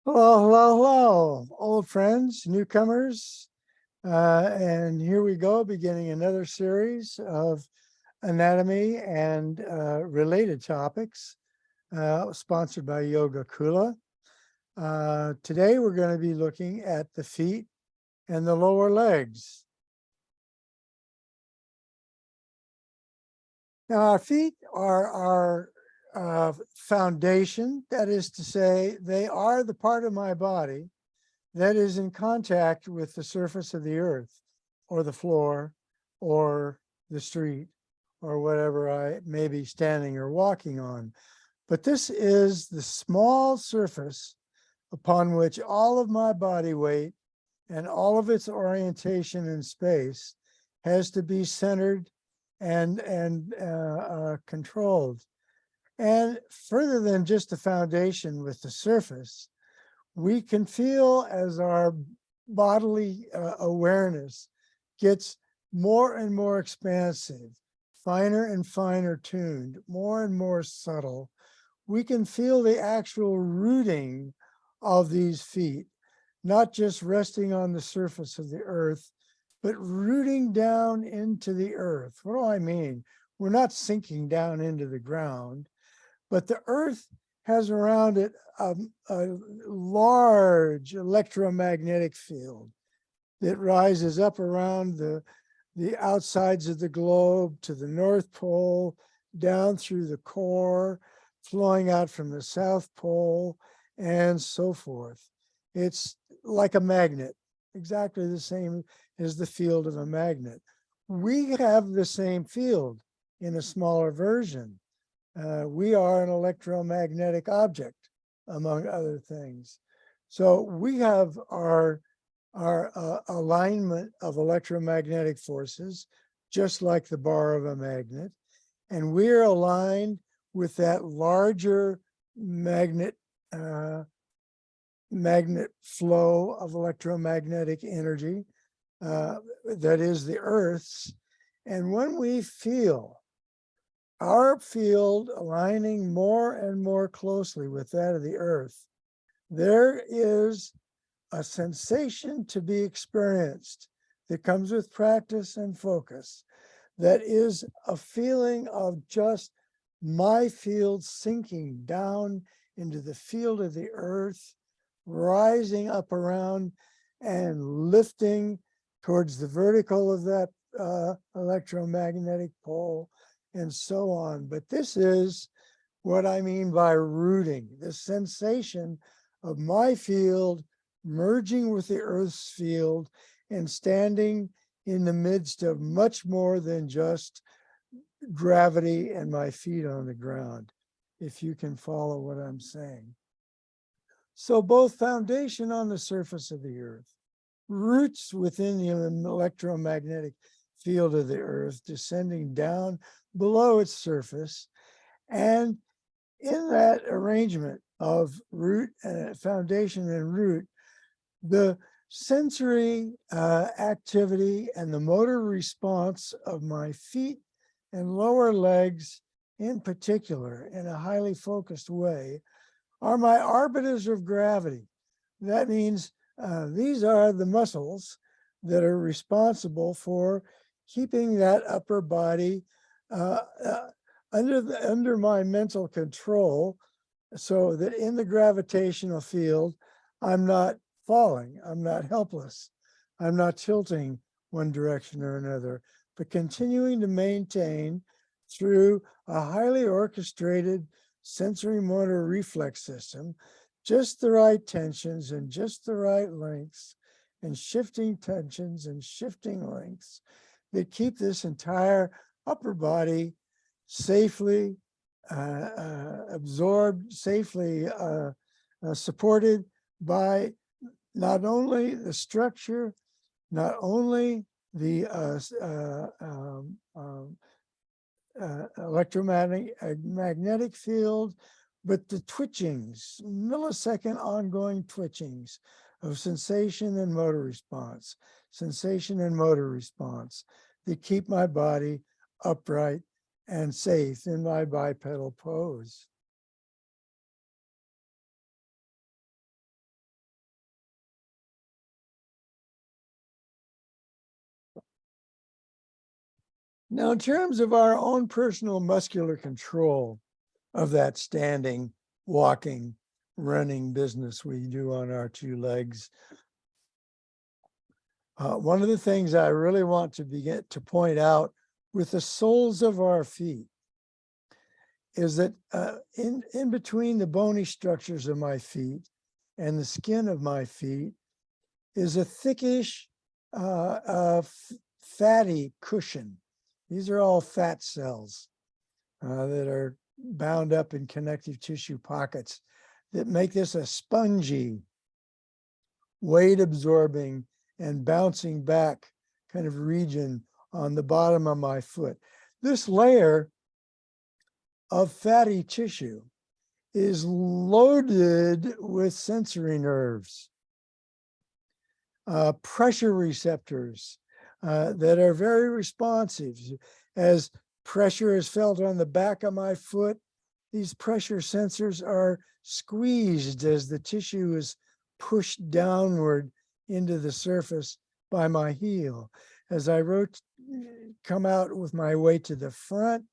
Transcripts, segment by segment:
Hello, hello, hello, old friends, newcomers. And here we go, beginning another series of anatomy and related topics, sponsored by Yoga Kula. Today, we're going to be looking at the feet and the lower legs. Now, our feet are our foundation. That is to say, they are the part of my body that is in contact with the surface of the earth or the floor or the street or whatever I may be standing or walking on. But this is the small surface upon which all of my body weight and all of its orientation in space has to be centered and controlled. And further than just the foundation with the surface, we can feel as our bodily awareness gets more and more expansive, finer and finer tuned, more and more subtle. We can feel the actual rooting of these feet, not just resting on the surface of the earth, but rooting down into the earth. What do I mean? We're not sinking down into the ground, but the earth has around it a large electromagnetic field that rises up around the outsides of the globe to the North Pole, down through the core, flowing out from the South Pole, and so forth. It's like a magnet, exactly the same as the field of a magnet. We have the same field in a smaller version. We are an electromagnetic object, among other things. So we have our alignment of electromagnetic forces, just like the bar of a magnet, and we're aligned with that larger magnet flow of electromagnetic energy that is the Earth's. And when we feel our field aligning more and more closely with that of the earth, there is a sensation to be experienced that comes with practice and focus, that is a feeling of just my field sinking down into the field of the earth, rising up around and lifting towards the vertical of that electromagnetic pole, and so on. But this is what I mean by rooting, the sensation of my field merging with the earth's field and standing in the midst of much more than just gravity and my feet on the ground, if you can follow what I'm saying. So both foundation on the surface of the earth, roots within the electromagnetic field of the earth, descending down below its surface. And in that arrangement of root and foundation and root, the sensory activity and the motor response of my feet and lower legs in particular, in a highly focused way, are my arbiters of gravity. That means these are the muscles that are responsible for keeping that upper body under my mental control, so that in the gravitational field, I'm not falling, I'm not helpless, I'm not tilting one direction or another, but continuing to maintain through a highly orchestrated sensory motor reflex system, just the right tensions and just the right lengths and shifting tensions and shifting lengths that keep this entire upper body safely absorbed, safely supported by not only the structure, not only the electromagnetic field, but the twitchings, millisecond ongoing twitchings of sensation and motor response, that keep my body upright and safe in my bipedal pose. Now, in terms of our own personal muscular control of that standing, walking, running business we do on our two legs, one of the things I really want to begin to point out with the soles of our feet is that in between the bony structures of my feet and the skin of my feet is a thickish, fatty cushion. These are all fat cells that are bound up in connective tissue pockets that make this a spongy, weight absorbing and bouncing back kind of region on the bottom of my foot. This layer of fatty tissue is loaded with sensory nerves, pressure receptors that are very responsive. As pressure is felt on the back of my foot, these pressure sensors are squeezed as the tissue is pushed downward into the surface by my heel. As I come out with my weight to the front,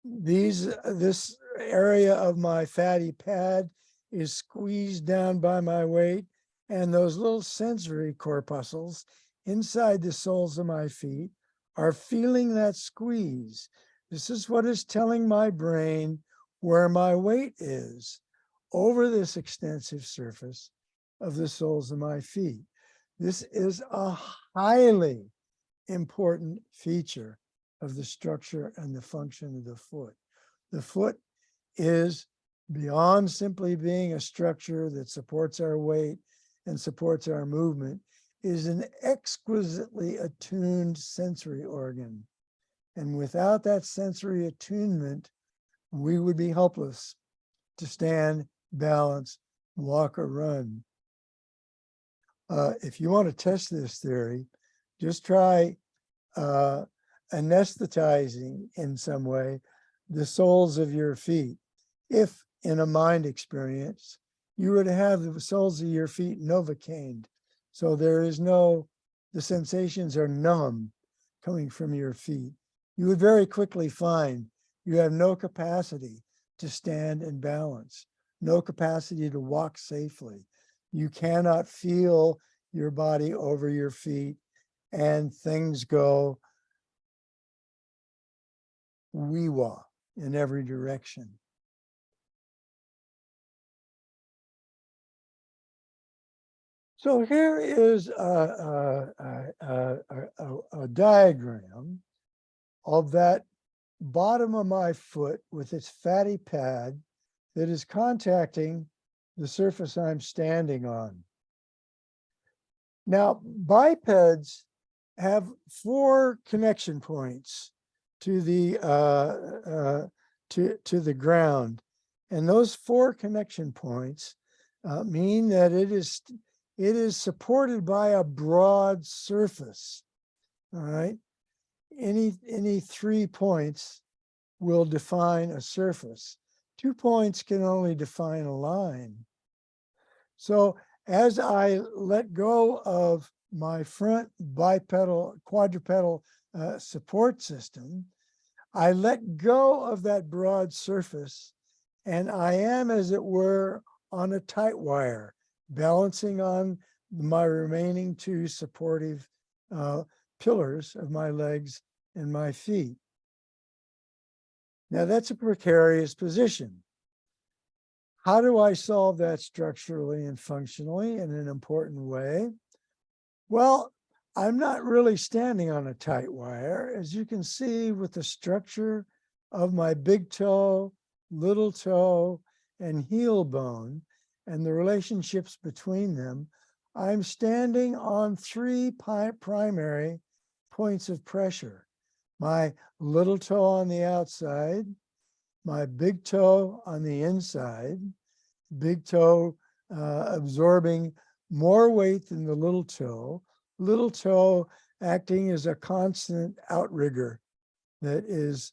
this area of my fatty pad is squeezed down by my weight, and those little sensory corpuscles inside the soles of my feet are feeling that squeeze. This is what is telling my brain where my weight is over this extensive surface of the soles of my feet. This is a highly important feature of the structure and the function of the foot. The foot is beyond simply being a structure that supports our weight and supports our movement, is an exquisitely attuned sensory organ. And without that sensory attunement, we would be helpless to stand, balance, walk, or run. If you want to test this theory, just try anesthetizing in some way the soles of your feet. If in a mind experience, you were to have the soles of your feet novocained, so the sensations are numb coming from your feet, you would very quickly find you have no capacity to stand and balance, no capacity to walk safely. You cannot feel your body over your feet, and things go wee-wah in every direction. So here is a diagram of that bottom of my foot with its fatty pad that is contacting the surface I'm standing on. Now, bipeds have 4 connection points to the to the ground, and those 4 connection points mean that it is supported by a broad surface. All right, any 3 points will define a surface. 2 points can only define a line. So as I let go of my front bipedal, quadrupedal support system, I let go of that broad surface, and I am, as it were, on a tight wire, balancing on my remaining 2 supportive pillars of my legs and my feet. Now that's a precarious position. How do I solve that structurally and functionally in an important way? Well, I'm not really standing on a tight wire. As you can see with the structure of my big toe, little toe, and heel bone, and the relationships between them, I'm standing on 3 primary points of pressure. My little toe on the outside, my big toe on the inside, big toe absorbing more weight than the little toe acting as a constant outrigger that is